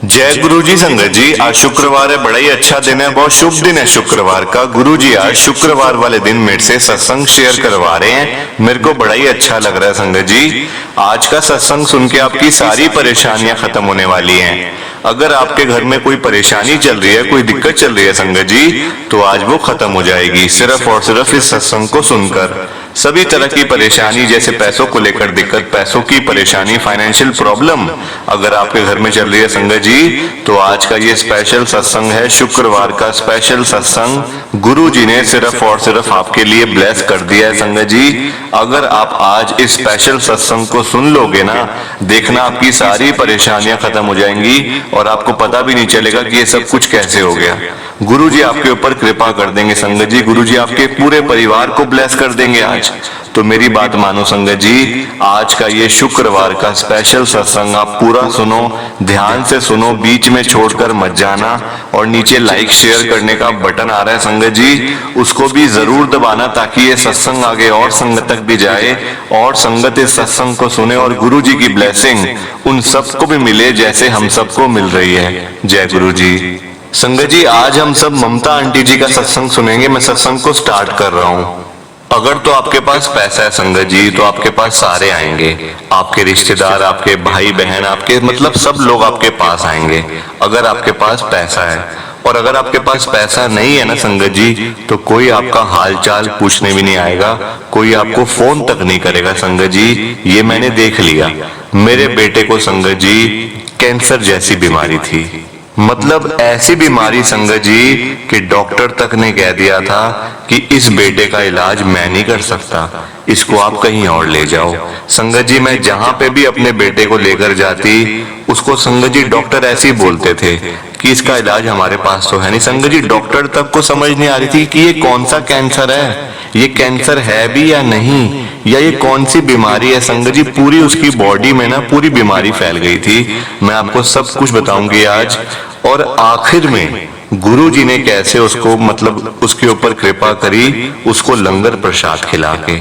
जय गुरु जी। संगत जी, आज शुक्रवार है, बड़ा ही अच्छा दिन है, बहुत शुभ दिन है शुक्रवार का। गुरु जी आज शुक्रवार वाले दिन मेरे से सत्संग शेयर करवा रहे हैं, मेरे को बड़ा ही अच्छा लग रहा है। संगत जी, आज का सत्संग सुन के आपकी सारी परेशानियां खत्म होने वाली हैं। अगर आपके घर में कोई परेशानी चल रही है, कोई दिक्कत चल रही है संगत जी, तो आज वो खत्म हो जाएगी सिर्फ और सिर्फ इस सत्संग को सुनकर। सभी तरह की परेशानी, जैसे पैसों को लेकर दिक्कत, पैसों की परेशानी, फाइनेंशियल प्रॉब्लम अगर आपके घर में चल रही है संगत जी, तो आज का ये स्पेशल सत्संग है, शुक्रवार का स्पेशल सत्संग गुरु जी ने सिर्फ और सिर्फ आपके लिए ब्लेस कर दिया है संगत जी। अगर आप आज इस स्पेशल सत्संग को सुन लोगे ना, देखना आपकी सारी परेशानियां खत्म हो जाएंगी और आपको पता भी नहीं चलेगा कि ये सब कुछ कैसे हो गया। गुरु जी आपके ऊपर कृपा कर देंगे संगत जी, गुरु जी आपके पूरे परिवार को ब्लेस कर देंगे आज। तो मेरी बात मानो संगत जी, आज का ये शुक्रवार का स्पेशल सत्संग आप पूरा सुनो, ध्यान से सुनो, बीच में छोड़कर मत जाना। और नीचे लाइक शेयर करने का बटन आ रहा है संगत जी, उसको भी जरूर दबाना ताकि ये सत्संग आगे और संगत तक भी जाए और संगत इस सत्संग को सुने और गुरु जी की ब्लेसिंग उन सबको भी मिले जैसे हम सबको मिल रही है। जय गुरु जी। संगत जी, आज हम सब ममता आंटी जी का सत्संग सुनेंगे। मैं सत्संग को स्टार्ट कर रहा हूँ। अगर तो आपके पास पैसा है संगत जी, तो आपके पास सारे आएंगे, आपके रिश्तेदार, आपके भाई बहन, आपके मतलब सब लोग आपके पास आएंगे अगर आपके पास पैसा है। और अगर आपके पास पैसा नहीं है ना संगत जी, तो कोई आपका हाल चाल पूछने भी नहीं आएगा, कोई आपको फोन तक नहीं करेगा संगत जी। ये मैंने देख लिया। मेरे बेटे को संगत जी कैंसर जैसी बीमारी थी, मतलब ऐसी बीमारी संगत जी कि डॉक्टर तक ने कह दिया था कि इस बेटे का इलाज मैं नहीं कर सकता, इसको आप कहीं और ले जाओ। संगत जी, मैं जहां पे भी अपने बेटे को लेकर जाती, उसको संगत जी डॉक्टर ऐसे ही बोलते थे कि इसका इलाज हमारे पास तो है नहीं। संगत जी, डॉक्टर तक को समझ नहीं आ रही थी कि ये कौन सा कैंसर है, ये कैंसर है भी या नहीं, या ये कौन सी बीमारी है। संगत जी, पूरी उसकी बॉडी में ना पूरी बीमारी फैल गई थी। मैं आपको सब कुछ बताऊंगी आज। और आखिर में गुरु जी ने कैसे उसको मतलब उसके ऊपर कृपा करी, उसको लंगर प्रसाद खिला के।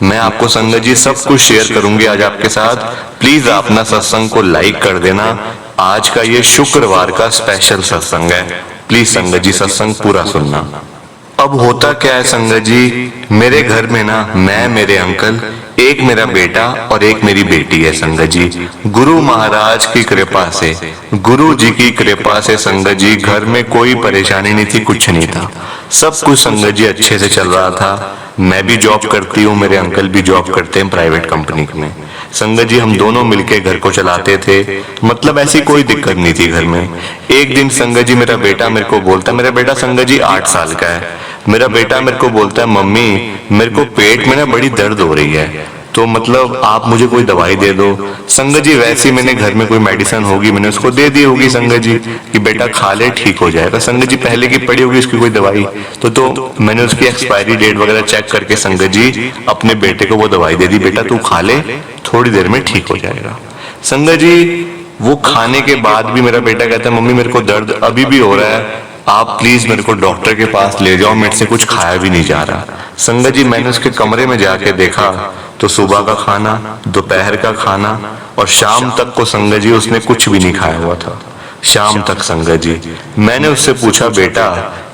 मैं आपको संगत जी सब कुछ शेयर करूंगी आज आपके साथ। प्लीज आप ना सत्संग को लाइक कर देना। आज का ये शुक्रवार का स्पेशल सत्संग है, प्लीज संगत जी सत्संग पूरा सुनना। अब होता क्या है संगत जी, मेरे घर में ना मैं, मेरे अंकल, एक मेरा बेटा और एक मेरी बेटी है संगत जी। गुरु महाराज की कृपा से, गुरु जी की कृपा से संगत जी घर में कोई परेशानी नहीं थी, कुछ नहीं था, सब कुछ संगत जी अच्छे से चल रहा था। मैं भी जॉब करती हूँ, मेरे अंकल भी जॉब करते हैं प्राइवेट कंपनी में। संगत जी हम दोनों मिलके घर को चलाते थे, मतलब ऐसी कोई दिक्कत नहीं थी घर में। एक दिन संगत जी मेरा बेटा मेरे को बोलता, मेरा बेटा संगत जी 8 साल का है, मेरा बेटा मेरे को बोलता है मम्मी मेरे को पेट में ना बड़ी दर्द हो रही है, तो मतलब आप मुझे कोई दवाई दे दो। संगत जी वैसे मैंने घर में कोई मेडिसिन होगी मैंने उसको दे दी होगी संगत जी कि बेटा खा ले ठीक हो जाएगा। संगत जी पहले की पड़ी होगी उसकी कोई दवाई, तो मैंने उसकी एक्सपायरी डेट वगैरह चेक करके संगत जी अपने बेटे को वो दवाई दे दी, बेटा तू खा ले थोड़ी देर में ठीक हो जाएगा। संगत जी वो खाने के बाद भी मेरा बेटा कहता है मम्मी मेरे को दर्द अभी भी हो रहा है, आप प्लीज मेरे को डॉक्टर के पास ले जाओ, मेरे से कुछ खाया भी नहीं जा रहा। संगत जी मैंने उसके कमरे में जाके देखा तो सुबह का खाना, दोपहर का खाना और शाम तक को संगत जी उसने कुछ भी नहीं खाया हुआ था। शाम तक संगत जी मैंने उससे पूछा बेटा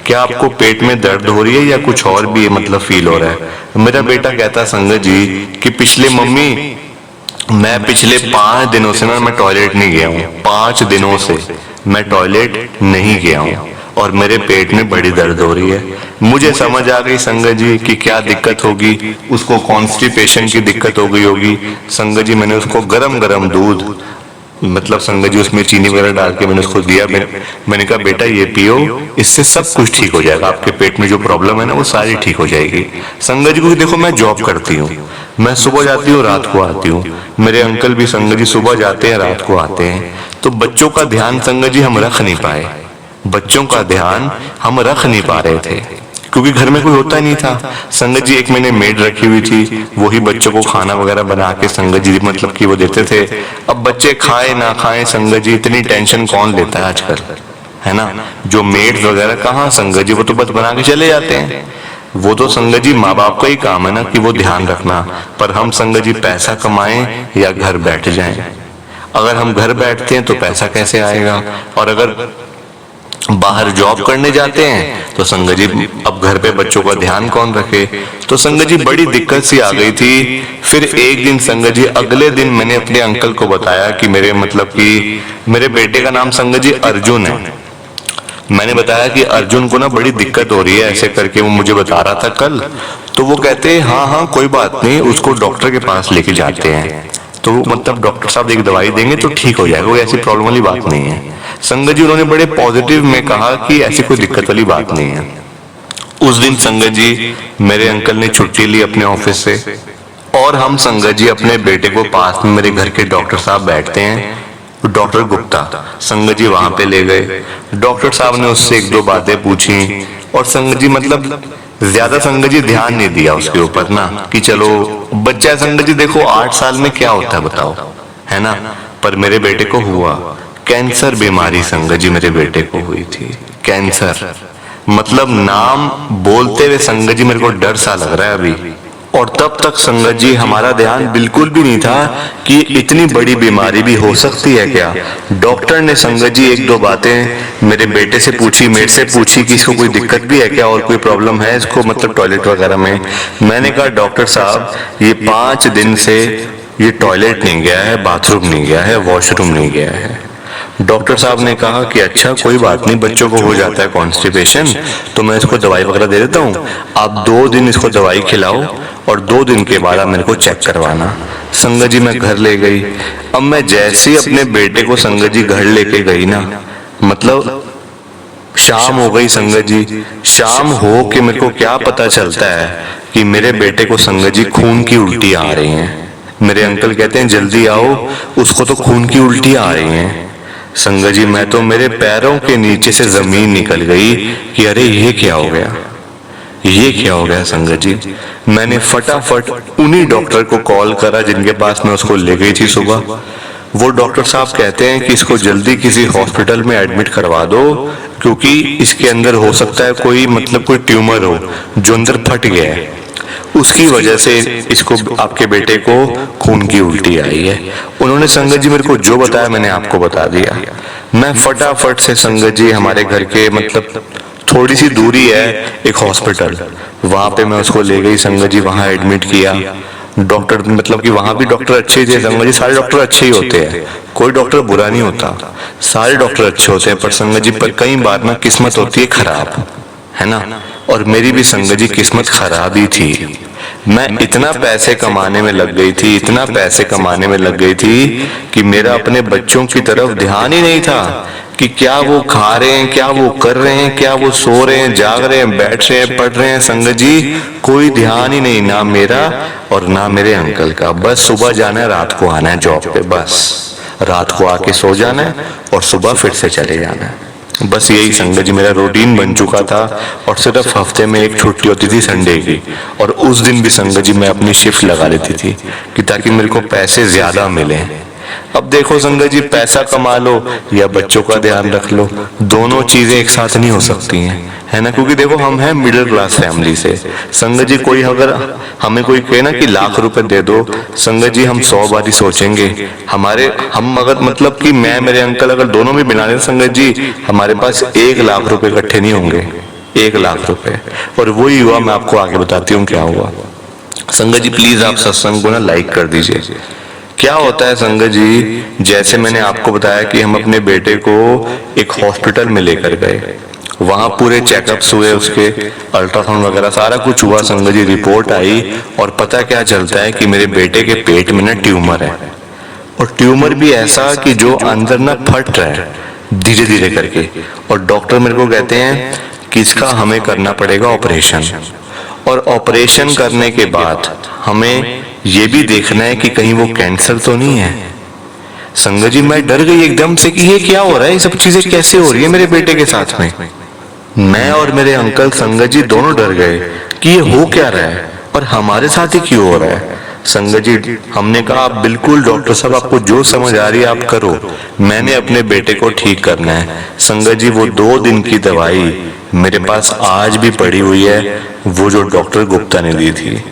क्या आपको पेट में दर्द हो रही है या कुछ और भी मतलब फील हो रहा है। मेरा बेटा कहता संगत जी कि पिछले मम्मी मैं पिछले 5 दिनों से ना मैं टॉयलेट नहीं गया हूँ, 5 दिनों से मैं टॉयलेट नहीं गया हूँ और मेरे पेट में बड़ी दर्द हो रही है। मुझे समझ आ गई संगत जी कि क्या दिक्कत होगी, उसको कॉन्स्टिपेशन की दिक्कत हो गई होगी। संगत जी मैंने उसको गरम गरम दूध मतलब संगत जी उसमें चीनी वगैरह डाल के मैंने उसको दिया। मैंने कहा बेटा ये पियो, इससे सब कुछ ठीक हो जाएगा, आपके पेट में जो प्रॉब्लम है ना वो सारी ठीक हो जाएगी। संगत जी को देखो मैं जॉब करती हूँ, मैं सुबह जाती हूँ रात को आती हूँ, मेरे अंकल भी संगत जी सुबह जाते हैं रात को आते हैं, तो बच्चों का ध्यान संगत जी हम रख नहीं पाए, बच्चों का ध्यान हम रख नहीं पा रहे थे क्योंकि घर में कोई होता ही नहीं था। संगत जी एक मैंने मेड रखी हुई थी, वही बच्चों को खाना वगैरह बना के संगत जी मतलब कि वो देते थे। अब बच्चे खाए ना खाए संगत जी इतनी टेंशन कौन लेता है आजकल, है ना। जो मेड वगैरह कहाँ संगत जी, वो तो बस बना के चले जाते हैं। वो तो संगत जी माँ बाप का ही काम है ना कि वो ध्यान रखना, पर हम संगत जी पैसा कमाएं या घर बैठ जाएं। अगर हम घर बैठते हैं तो पैसा कैसे आएगा, और अगर बाहर जॉब करने जाते हैं तो संगत जी अब घर पे बच्चों का ध्यान कौन रखे। तो संगत जी बड़ी दिक्कत सी आ गई थी। फिर एक दिन संगत जी, अगले दिन मैंने अपने अंकल को बताया कि मेरे मतलब कि मेरे बेटे का नाम संगत जी अर्जुन है। मैंने बताया कि अर्जुन को ना बड़ी दिक्कत हो रही है, ऐसे करके वो मुझे बता रहा था कल। तो वो कहते हैं हाँ हाँ कोई बात नहीं, उसको डॉक्टर के पास लेके जाते हैं। तो मतलब डॉक्टर साहब एक दवाई देंगे तो ठीक हो जाएगा, कोई ऐसी प्रॉब्लम वाली बात नहीं है। संगत जी उन्होंने बड़े पॉजिटिव में कहा कि ऐसी कोई दिक्कत वाली बात नहीं है। उस दिन संगत जी मेरे अंकल ने छुट्टी ली अपने ऑफिस से, और हम संगत जी अपने बेटे को पास में मेरे घर के डॉक्टर साहब बैठते हैं, डॉक्टर गुप्ता, संगत जी वहां पे ले गए। डॉक्टर साहब ने उससे एक दो बातें पूछी, और संगत जी मतलब ज्यादा संगत जी ध्यान नहीं दिया उसके ऊपर ना, कि चलो बच्चा है संगत जी, देखो 8 साल में क्या होता है बताओ, है ना। पर मेरे बेटे को हुआ कैंसर बीमारी, संगत जी मेरे बेटे को हुई थी कैंसर। मतलब नाम बोलते हुए संगत जी मेरे को डर सा लग रहा है अभी। और तब तक संगत जी हमारा ध्यान बिल्कुल भी नहीं था कि इतनी बड़ी बीमारी भी हो सकती है क्या। डॉक्टर ने संगत जी एक दो बातें मेरे बेटे से पूछी, मेरे से पूछी कि इसको कोई दिक्कत भी है क्या और कोई प्रॉब्लम है इसको, मतलब टॉयलेट वगैरह में। मैंने कहा डॉक्टर साहब ये 5 दिन से ये टॉयलेट नहीं गया है, बाथरूम नहीं गया है, वॉशरूम नहीं गया है। डॉक्टर साहब ने कहा कि अच्छा कोई बात नहीं, बच्चों को हो जाता है कॉन्स्टिपेशन, तो मैं इसको दवाई वगैरह दे देता हूँ, आप 2 दिन इसको दवाई खिलाओ और 2 दिन के बाद आप मेरे को चेक करवाना। संगत जी मैं घर ले गई। अब मैं जैसे ही अपने बेटे को संगत जी घर लेके गई ना, मतलब शाम हो गई संगत जी। शाम हो के मेरे को क्या पता चलता है कि मेरे बेटे को संगत जी खून की उल्टी आ रही हैं। मेरे अंकल कहते हैं जल्दी आओ, उसको तो खून की उल्टी आ रही हैं। संगत जी मैं तो मेरे पैरों के नीचे से जमीन निकल गई कि अरे ये क्या हो गया, ये क्या हो गया संगत जी। मैंने फटाफट उन्हीं डॉक्टर को कॉल करा जिनके पास मैं उसको ले गई थी सुबह। वो डॉक्टर साहब कहते हैं कि इसको जल्दी किसी हॉस्पिटल में एडमिट करवा दो, क्योंकि इसके अंदर हो सकता है कोई मतलब कोई ट्यूमर हो जो अंदर फट गया है, उसकी वजह से इसको आपके बेटे को खून की उल्टी आई है। उन्होंने संगत जी मेरे को जो बताया मैंने आपको बता दिया। मैं फटाफट से संगत जी हमारे घर के मतलब थोड़ी सी दूरी है एक हॉस्पिटल, वहां पे मैं उसको ले गई संगत जी, वहां एडमिट किया। डॉक्टर मतलब कि वहां भी डॉक्टर अच्छे ही थे संगत जी, सारे डॉक्टर अच्छे ही होते हैं, कोई डॉक्टर बुरा नहीं होता, सारे डॉक्टर अच्छे होते हैं। पर संगत जी पर कई बार ना किस्मत होती है खराब, है ना, और मेरी भी संगत जी किस्मत खराब ही थी। मैं इतना पैसे कमाने में लग गई थी, इतना पैसे कमाने में लग गई थी कि मेरा अपने बच्चों की तरफ ध्यान ही नहीं था कि क्या वो खा रहे हैं, क्या वो कर रहे हैं, क्या वो सो रहे हैं, जाग रहे हैं, बैठ रहे हैं, पढ़ रहे हैं। संगत जी कोई ध्यान ही नहीं, ना मेरा और ना मेरे अंकल का। बस सुबह जाना है, रात को आना है जॉब पे, बस रात को आके सो जाना है और सुबह फिर से चले जाना है। बस यही संगत जी मेरा रूटीन बन चुका था। और सिर्फ हफ्ते में एक छुट्टी होती थी संडे की, और उस दिन भी संगत जी मैं अपनी शिफ्ट लगा लेती थी कि ताकि मेरे को पैसे ज्यादा मिले। अब देखो संगत जी पैसा कमा लो या बच्चों का ध्यान रख लो, दोनों चीजें एक साथ नहीं हो सकती हैं, है ना। क्योंकि देखो हम हैं मिडिल क्लास फैमिली से संगत जी, कोई अगर हमें कोई कहे ना कि लाख रुपए दे दो, संगत जी हम 100 बार ही सोचेंगे। हम अगर मतलब कि मैं मेरे अंकल अगर दोनों भी बना लें संगत जी, हमारे पास 1 लाख रुपए इकट्ठे नहीं होंगे, 1 लाख रुपए। और वही हुआ, मैं आपको आगे बताती हूँ क्या हुआ। संगत जी प्लीज आप सत्संग को ना लाइक कर दीजिए। क्या होता है संगत जी, जैसे मैंने आपको बताया कि हम अपने बेटे को एक हॉस्पिटल में लेकर गए, वहां पूरे चेकअप्स हुए, उसके अल्ट्रासाउंड वगैरह सारा कुछ हुआ संगत जी। रिपोर्ट आई और पता क्या चलता है कि मेरे बेटे के पेट में ना ट्यूमर है, और ट्यूमर भी ऐसा कि जो अंदर ना फट रहा है धीरे धीरे करके। और डॉक्टर मेरे को कहते हैं कि इसका हमें करना पड़ेगा ऑपरेशन, और ऑपरेशन करने के बाद हमें ये भी देखना है कि कहीं वो कैंसर तो नहीं है। संगत जी मैं डर गई एकदम से कि ये क्या हो रहा है, ये सब चीजें कैसे हो रही है मेरे बेटे के साथ में। मैं और मेरे अंकल संगत जी दोनों डर गए कि ये हो क्या रहा है और हमारे साथ ही क्यों हो रहा है। संगत जी हमने कहा आप बिल्कुल डॉक्टर साहब, आपको जो समझ आ रही है आप करो, मैंने अपने बेटे को ठीक करना है। संगत जी वो 2 दिन की दवाई मेरे पास आज भी पड़ी हुई है, वो जो डॉक्टर गुप्ता ने दी थी।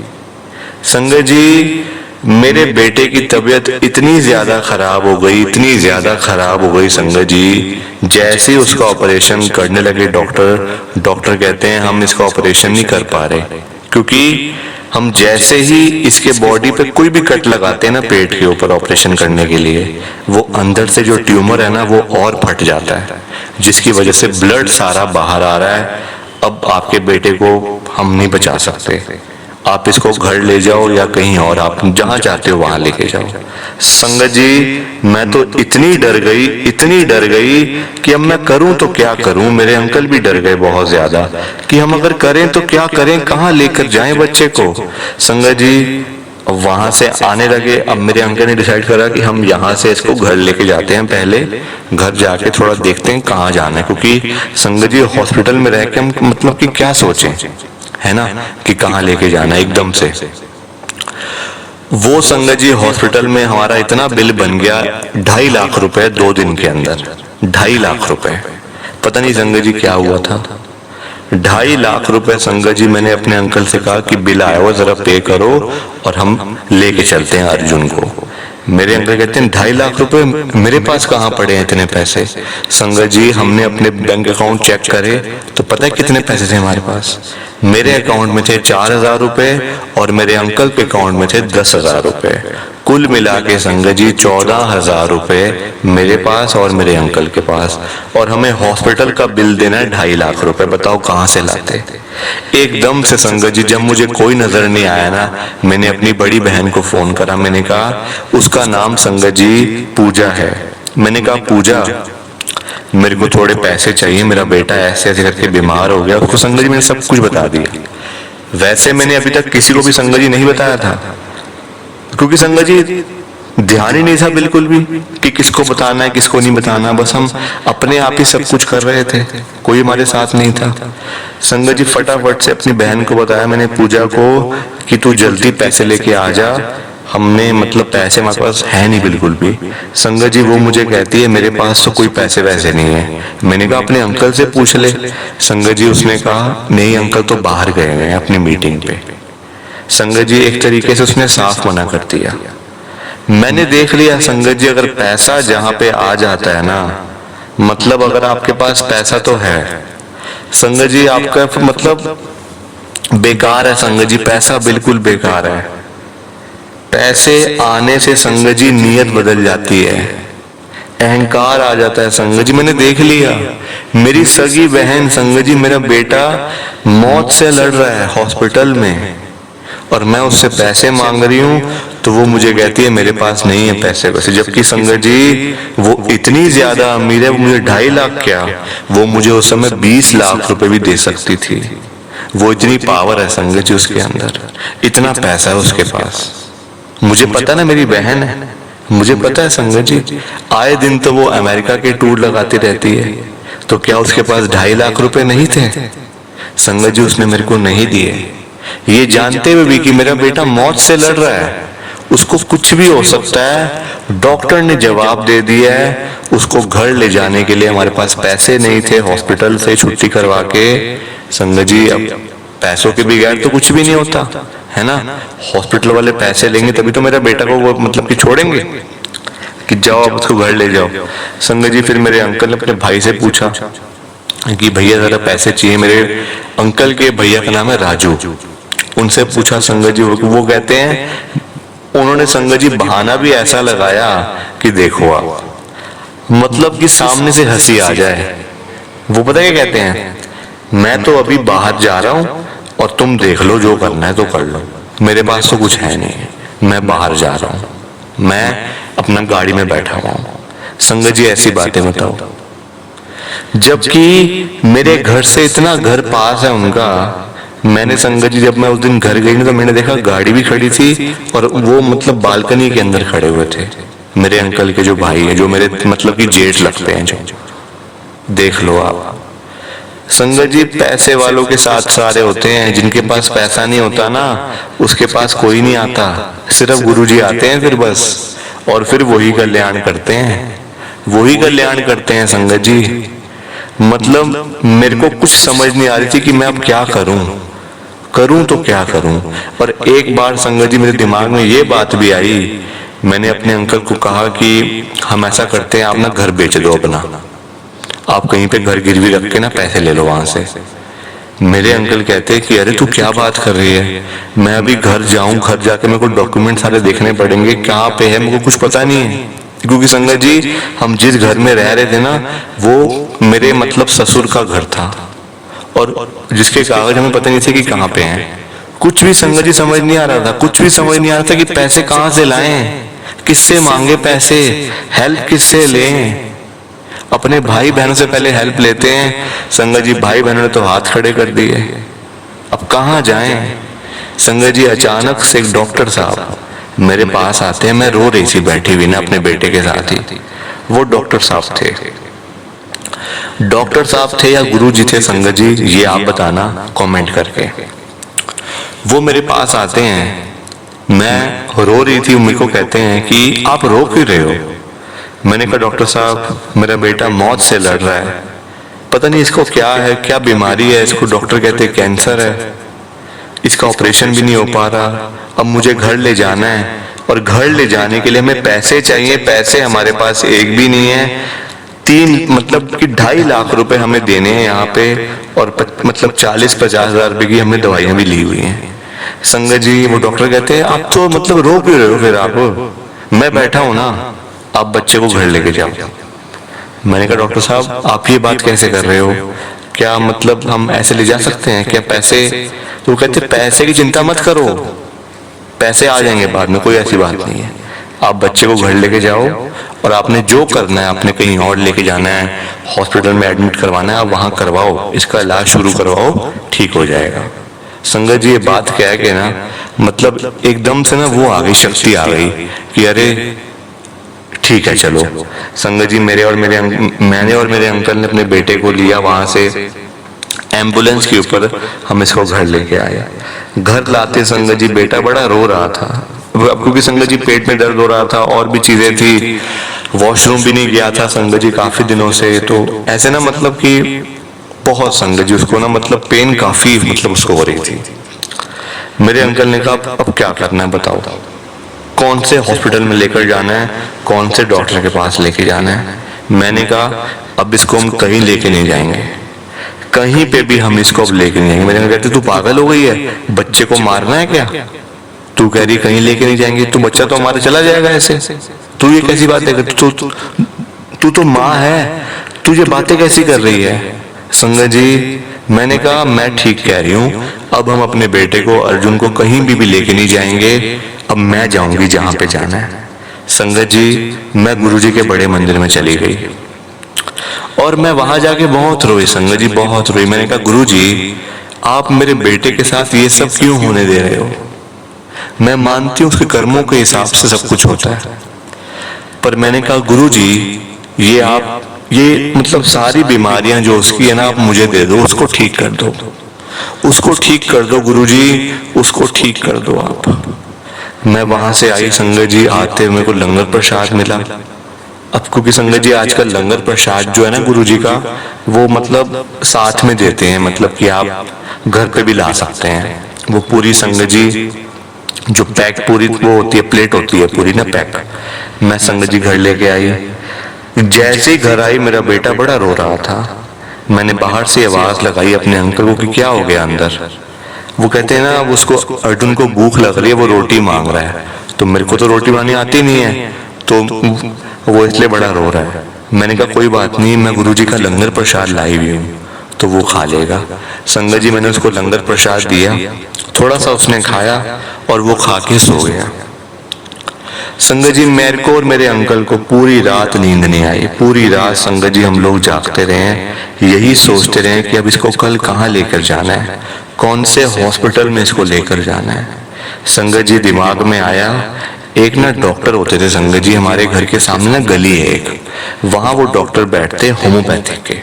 संगत जी मेरे बेटे की तबीयत इतनी ज्यादा खराब हो गई, इतनी ज्यादा खराब हो गई संगत जी, जैसे ही उसका ऑपरेशन करने लगे डॉक्टर कहते हैं हम इसका ऑपरेशन नहीं कर पा रहे, क्योंकि हम जैसे ही इसके बॉडी पे कोई भी कट लगाते हैं ना पेट के ऊपर ऑपरेशन करने के लिए, वो अंदर से जो ट्यूमर है ना वो और फट जाता है, जिसकी वजह से ब्लड सारा बाहर आ रहा है। अब आपके बेटे को हम नहीं बचा सकते, आप इसको घर ले जाओ या कहीं और, आप जहां चाहते हो वहां लेके जाओ। संगत जी मैं तो इतनी डर गई कि अब मैं करूं तो क्या करूं। मेरे अंकल भी डर गए बहुत ज्यादा कि हम अगर करें तो क्या करें, कहां लेकर जाएं बच्चे को। संगत जी वहां से आने लगे। अब मेरे अंकल ने डिसाइड करा कि हम यहाँ से इसको घर लेके जाते हैं, पहले घर जाके थोड़ा देखते हैं कहाँ जाना है, क्योंकि संगत जी हॉस्पिटल में रह के हम मतलब कि क्या सोचें, है ना, कि कहाँ लेके जाना एकदम से। वो संगत जी हॉस्पिटल में हमारा इतना बिल बन गया 2.5 लाख रुपए 2 दिन के अंदर, 2.5 लाख रुपए। पता नहीं संगत जी क्या हुआ था, 2.5 लाख रुपए। संगत जी मैंने अपने अंकल से कहा कि बिल आया हुआ जरा पे करो और हम लेके चलते हैं अर्जुन को। मेरे अंकल कहते हैं 2.5 लाख रुपए मेरे पास कहाँ पड़े हैं इतने पैसे। संगत जी हमने अपने बैंक अकाउंट चेक करे तो पता है कितने पैसे थे हमारे पास। मेरे अकाउंट में थे 4,000 रुपए और मेरे अंकल के अकाउंट में थे 10,000 रुपए। कुल मिला के संगत जी 14,000 रुपए मेरे पास और मेरे अंकल के पास, और हमें हॉस्पिटल का बिल देना है 2.5 लाख रुपए। बताओ कहाँ से लाते। एकदम से संगत जी जब मुझे कोई नजर नहीं आया ना, मैंने अपनी बड़ी बहन को फोन करा। मैंने कहा, उसका नाम संगत जी पूजा है। मैंने कहा पूजा मेरे को थोड़े पैसे चाहिए, मेरा बेटा ऐसे ऐसे करके बीमार हो गया। उसको संगत जी मैंने सब कुछ बता दिया। वैसे मैंने अभी तक किसी को भी संगत जी नहीं बताया था, क्योंकि संगत जी ध्यान ही नहीं था बिल्कुल भी कि किसको बताना है किसको नहीं बताना। बस हम अपने आप ही सब कुछ कर रहे थे, कोई हमारे साथ नहीं था। संगत जी फटाफट से अपनी बहन को बताया मैंने पूजा को कि तू जल्दी पैसे लेके आ जा। हमने मतलब पैसे हमारे पास है नहीं बिल्कुल भी। संगत जी वो मुझे कहती है मेरे पास तो कोई पैसे वैसे नहीं है। मैंने कहा अपने अंकल से पूछ ले। संगत जी उसने कहा नहीं अंकल तो बाहर गए हैं अपनी मीटिंग पे। संगत जी एक तरीके से उसने साफ मना कर दिया। मैंने देख लिया संगत जी अगर पैसा जहां पे आ जाता है ना, मतलब अगर आपके पास पैसा तो है संगत जी, आपका मतलब बेकार है संगत जी, पैसा बिल्कुल बेकार है। पैसे आने से संगत जी नीयत बदल जाती है, अहंकार आ जाता है संगत जी। मैंने देख लिया मेरी सगी बहन संगत जी, मेरा बेटा मौत से लड़ रहा है हॉस्पिटल में और मैं उससे पैसे मांग रही हूँ तो वो मुझे कहती है मेरे पास नहीं है पैसे वैसे। जबकि संगत जी वो इतनी ज्यादा अमीर है, वो मुझे 2.5 लाख क्या, वो मुझे उस समय 20 लाख रुपए भी दे सकती थी। वो इतनी पावर है संगत जी उसके अंदर, इतना पैसा है उसके पास। मुझे पता ना मेरी बहन है, मुझे पता है संगत जी आए दिन तो वो अमेरिका के टूर लगाती रहती है, तो क्या उसके पास 2.5 लाख रुपए नहीं थे संगत जी? उसने मेरे को नहीं दिए, ये जानते हुए भी कि मेरा बेटा मौत से लड़ रहा है, उसको कुछ भी हो सकता है। डॉक्टर ने जवाब दे दिया है, उसको घर ले जाने के लिए हमारे पास पैसे नहीं थे, हॉस्पिटल से छुट्टी करवा के। संगत जी अब पैसों के बगैर तो कुछ भी नहीं होता है ना, हॉस्पिटल वाले पैसे लेंगे तभी तो मेरा बेटा को वो मतलब कि छोड़ेंगे कि जाओ आप उसको घर ले जाओ। संगत जी फिर मेरे अंकल ने अपने भाई से पूछा कि भैया जरा पैसे चाहिए। मेरे अंकल के भैया का नाम है राजू, उनसे पूछा संगत जी, वो कहते हैं उन्होंने संगत जी बहाना भी ऐसा लगाया कि देखो आप, मतलब कि सामने से हंसी आ जाए। वो पता क्या कहते हैं, मैं तो अभी बाहर जा रहा हूं और तुम देख लो जो करना है तो कर लो, मेरे पास तो कुछ है नहीं, मैं बाहर जा रहा हूं, मैं अपना गाड़ी में बैठा हुआ हूं। संगत जी ऐसी बातें बताओ, जबकि मेरे घर से इतना घर पास है उनका। मैंने संगत जी जब मैं उस दिन घर गई ना तो मैंने देखा गाड़ी भी खड़ी थी और वो मतलब बालकनी के अंदर खड़े हुए थे मेरे अंकल के जो भाई है, जो मेरे मतलब कि जेठ लगते हैं, जो देख लो आप। संगत जी पैसे वालों के साथ सारे होते हैं, जिनके पास पैसा नहीं होता ना उसके पास कोई नहीं आता, सिर्फ गुरुजी आते हैं फिर बस, और फिर वही कल्याण करते हैं, वही कल्याण करते हैं संगत जी। मतलब मेरे को कुछ समझ नहीं आ रही थी कि मैं अब क्या करूं, करूं तो क्या करूं। और एक बार संगत जी मेरे दिमाग में ये बात भी आई, मैंने अपने अंकल को कहा कि हम ऐसा करते हैं, आप ना घर बेच दो अपना, आप कहीं पे घर गिरवी रख के ना पैसे ले लो वहां से। मेरे अंकल कहते हैं कि अरे तू क्या बात कर रही है, मैं अभी घर जाऊं, घर जाके मेरे को डॉक्यूमेंट सारे देखने पड़ेंगे, कहाँ पे है मेरे को कुछ पता नहीं है। क्योंकि संगत जी हम जिस घर में रह रहे थे ना, वो मेरे मतलब ससुर का घर था, और जिसके कागज हमें पता नहीं थे कि कहाँ पे हैं। कुछ भी संगत जी समझ नहीं आ रहा था, कुछ भी समझ नहीं आ रहा था कि पैसे कहाँ से लाएं, किससे मांगे पैसे, हेल्प किससे लें। अपने भाई बहनों से पहले हेल्प लेते हैं, संगत जी भाई बहनों ने तो हाथ खड़े कर दिए, अब कहाँ जाएं। संगत जी अचानक से एक डॉक्टर साहब मेरे पास आते हैं, मैं रो रही थी बैठी हुई ना अपने बेटे के साथ ही। वो डॉक्टर साहब थे, डॉक्टर साहब थे या गुरु जी थे संगत जी, ये आप बताना कमेंट करके। वो मेरे पास आते हैं, मैं रो रही थी, मेरे को कहते हैं कि आप रो क्यों रहे हो। मैंने कहा डॉक्टर साहब मेरा बेटा मौत से लड़ रहा है, पता नहीं इसको क्या है, क्या बीमारी है, इसको डॉक्टर कहते हैं कैंसर है, इसका ऑपरेशन भी नहीं हो पा रहा। अब मुझे घर ले जाना है, और घर ले जाने के लिए हमें पैसे चाहिए, पैसे हमारे पास एक भी नहीं है। 3 मतलब कि 2.5 लाख रुपए हमें देने हैं यहाँ पे, और मतलब 40-50 हजार रुपए की हमने दवाइयां भी ली हुई हैं। संगत जी वो डॉक्टर कहते हैं आप तो मतलब रो क्यों रहे हो, फिर आप, मैं बैठा हूं ना, आप बच्चे को घर लेके जाओ। मैंने कहा डॉक्टर साहब आप ये बात कैसे कर रहे हो, क्या मतलब हम ऐसे ले जा सकते हैं क्या पैसे। तो वो कहते पैसे की चिंता मत करो, पैसे आ जाएंगे बाद में, कोई ऐसी बात नहीं है, आप बच्चे को घर लेके जाओ, और आपने जो करना है, आपने कहीं और लेके जाना है, हॉस्पिटल में एडमिट करवाना है, आप वहां करवाओ, इसका इलाज शुरू करवाओ, ठीक हो जाएगा। संगत जी ये बात कह के ना मतलब एकदम से ना वो आ गई, शक्ति आ गई कि अरे ठीक है चलो। संगत जी मैंने और मेरे अंकल ने अपने बेटे को लिया वहां से, एम्बुलेंस के ऊपर हम इसको घर लेके आए। घर लाते संगत जी बेटा बड़ा रो रहा था, अब क्योंकि संगत जी पेट में दर्द हो रहा था और भी चीजें थी, वॉशरूम भी नहीं गया था संगत जी काफी दिनों से, तो ऐसे ना मतलब कि बहुत संगत जी उसको ना मतलब पेन काफी मतलब उसको हो रही थी। मेरे अंकल ने कहा अब क्या करना है बताओ, कौन से हॉस्पिटल में लेकर जाना है, कौन से डॉक्टर के पास लेके जाना है। मैंने कहा अब इसको हम कहीं लेके नहीं जाएंगे, कहीं पे भी हम इसको अब लेके नहीं जाएंगे। मेरे अंकल कहते तू पागल हो गई है, बच्चे को मारना है क्या, तू कह रही कहीं लेके नहीं जाएंगे, तू बच्चा तो हमारा चला जाएगा ऐसे, तू ये कैसी बातें कर, तू तो माँ है, तू ये बातें कैसी कर रही है। संगत जी मैंने कहा मैं ठीक कह रही हूँ, अब हम अपने बेटे को अर्जुन को कहीं भी लेके नहीं जाएंगे, अब मैं जाऊंगी जहां पे जाना है। संगत जी मैं गुरुजी के बड़े मंदिर में चली गई, और मैं वहां जाके बहुत रोई संगत जी, बहुत रोई। मैंने कहा गुरुजी आप मेरे बेटे के साथ ये सब क्यों होने दे रहे हो, मैं मानती हूँ उसके कर्मों के हिसाब से सब कुछ होता है, पर मैंने कहा गुरुजी ये आप ये मतलब सारी बीमारियां जो उसकी है ना आप मुझे दे दो, उसको ठीक कर दो, उसको ठीक कर दो गुरुजी, उसको ठीक कर दो आप। मैं वहां से आई संगत जी, आते मेरे को लंगर प्रसाद मिला। अब क्योंकि संगत जी आजकल लंगर प्रसाद जो है ना गुरुजी का वो मतलब साथ में देते हैं, मतलब कि आप घर पे भी ला सकते हैं। वो पूरी संगत जी जो पैक पूरी वो होती है, प्लेट होती है पूरी ना पैक, मैं संगत जी घर लेके आई। जैसे ही घर आई मेरा बेटा बड़ा रो रहा था, मैंने बाहर से आवाज लगाई अपने अंकल को कि क्या हो गया अंदर। वो कहते हैं ना उसको अर्जुन को भूख लग रही है, वो रोटी मांग रहा है, तो मेरे को तो रोटी बनानी आती नहीं है, तो वो इसलिए बड़ा रो रहा है। मैंने कहा कोई बात नहीं, मैं गुरुजी का लंगर प्रसाद लाई हुई हूँ तो वो खा लेगा। संगत जी मैंने उसको लंगर प्रसाद दिया, थोड़ा सा उसने खाया और वो खा के सो गया। संगत जी मेरे को और मेरे अंकल को पूरी रात नींद नहीं आई, पूरी रात संगत जी हम लोग जागते रहे, यही सोचते रहे कि अब इसको कल कहाँ लेकर जाना है, कौन से हॉस्पिटल में इसको लेकर जाना है। संगत जी दिमाग में आया, एक ना डॉक्टर होते थे संगत जी हमारे घर के सामने ना गली है एक, वहां वो डॉक्टर बैठते होम्योपैथिक के।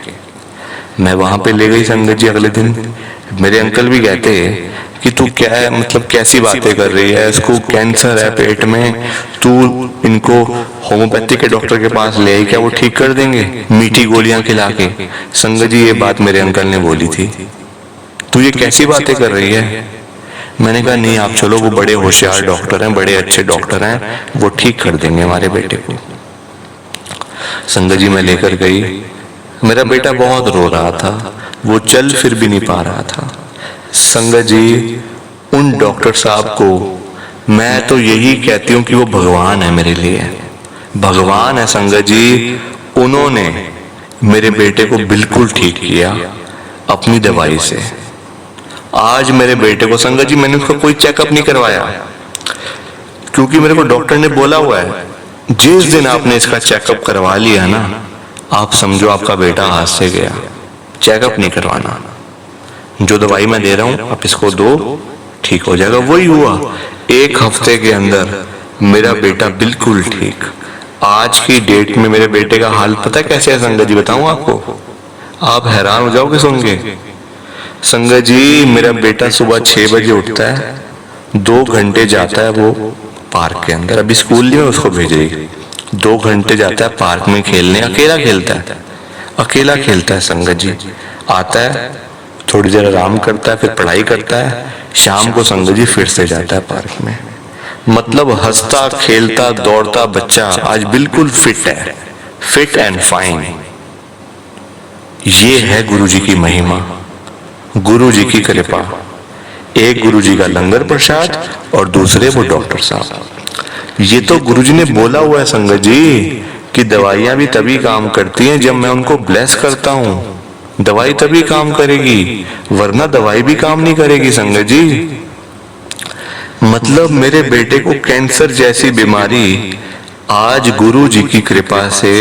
मैं वहां पे ले गई संगत जी अगले दिन। मेरे अंकल भी कहते कि तू क्या है मतलब कैसी बातें कर रही है, इसको कैंसर है पेट में, तू इनको होम्योपैथिक के डॉक्टर के पास ले आई, क्या वो ठीक कर देंगे मीठी गोलियां खिला के। संगत जी ये बात मेरे अंकल ने बोली थी, तू ये कैसी बातें कर रही है, मैंने कहा नहीं आप चलो, वो बड़े होशियार डॉक्टर हैं, बड़े अच्छे डॉक्टर हैं, वो ठीक कर देंगे हमारे बेटे को। संगत जी मैं लेकर गई, मेरा बेटा बहुत रो रहा था, वो चल फिर भी नहीं पा रहा था। संगत जी उन डॉक्टर साहब को मैं तो यही कहती हूँ कि वो भगवान है मेरे लिए, भगवान है संगत जी। उन्होंने मेरे बेटे को बिल्कुल ठीक किया अपनी दवाई से। आज मेरे बेटे को संगत जी मैंने उसका कोई चेकअप नहीं करवाया, क्योंकि मेरे को डॉक्टर ने बोला हुआ है जिस दिन आपने इसका चेकअप करवा लिया ना, आप समझो आपका बेटा हाथ से गया, चेकअप नहीं करवाना। जो दवाई मैं दे रहा हूं आप इसको दो, ठीक हो जाएगा। वही हुआ, 1 हफ्ते के अंदर मेरा बेटा बिल्कुल ठीक। आज की डेट में मेरे बेटे का हाल पता है कैसे है संगत जी, बताऊं आपको, आप हैरान हो जाओगे सुन के। संगत जी मेरा बेटा सुबह 6 बजे उठता है, 2 घंटे जाता है वो पार्क के अंदर, अभी स्कूल में उसको भेज रही, 2 घंटे जाता है पार्क में खेलने, अकेला खेलता है, अकेला खेलता है संगत जी। आता है थोड़ी देर आराम करता है, फिर पढ़ाई करता है, शाम को संगत जी फिर से जाता है पार्क में। मतलब हंसता खेलता दौड़ता बच्चा आज बिल्कुल फिट है, फिट एंड फाइन। ये है गुरु जी की महिमा, गुरु जी की कृपा। एक गुरु जी का लंगर प्रसाद और दूसरे वो डॉक्टर साहब। ये तो गुरु जी ने बोला हुआ है संगत जी कि दवाइयां भी तभी काम करती हैं जब मैं उनको ब्लेस करता हूं। दवाई तभी काम करेगी, वरना दवाई भी काम नहीं करेगी संगत जी। मतलब मेरे बेटे को कैंसर जैसी बीमारी आज गुरु जी की कृपा से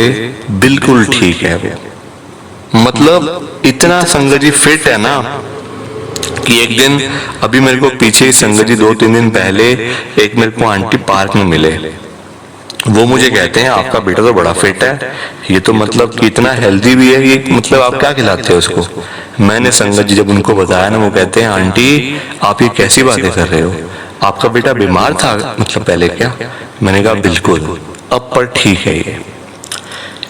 बिल्कुल ठीक है वो। मतलब इतना संगत जी फिट है ना कि एक दिन अभी मेरे को पीछे ही संगत जी 2-3 दिन पहले एक मेरे को आंटी पार्क में मिले, वो मुझे कहते हैं आपका बेटा तो बड़ा फिट है, ये तो मतलब कि इतना हेल्दी भी है, ये मतलब आप क्या खिलाते हो उसको। मैंने संगत जी जब उनको बताया ना, वो कहते हैं आंटी आप ये कैसी बातें कर रहे हो, आपका बेटा बीमार था मतलब पहले क्या। मैंने कहा बिल्कुल, अब पर ठीक है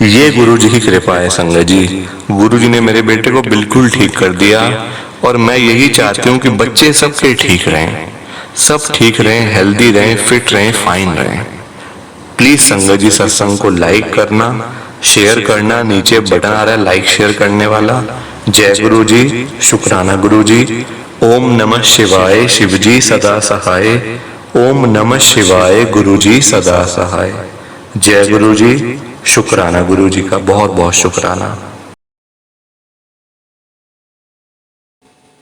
ये गुरु जी की कृपा है संगत जी। गुरु जी ने मेरे बेटे को बिल्कुल ठीक कर दिया, और मैं यही चाहती हूँ कि बच्चे सबके ठीक रहें, सब ठीक रहें, हेल्दी रहें, फिट रहें, फाइन रहें। प्लीज संगत जी सत्संग को लाइक करना, शेयर करना, नीचे बटन आ रहा है लाइक शेयर करने वाला। जय गुरु जी, शुक्राना गुरु जी। ओम नमः शिवाय, शिव जी सदा सहाय। ओम नमः शिवाय, गुरु जी सदा सहाय। जय गुरु जी, शुक्राना गुरु जी का, बहुत बहुत शुक्राना।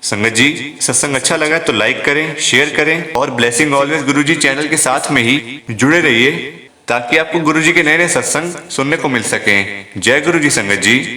संगत जी सत्संग अच्छा लगा तो लाइक करें, शेयर करें, और ब्लेसिंग ऑलवेज गुरुजी चैनल के साथ में ही जुड़े रहिए ताकि आपको गुरुजी के नए नए सत्संग सुनने को मिल सके। जय गुरु जी संगत जी।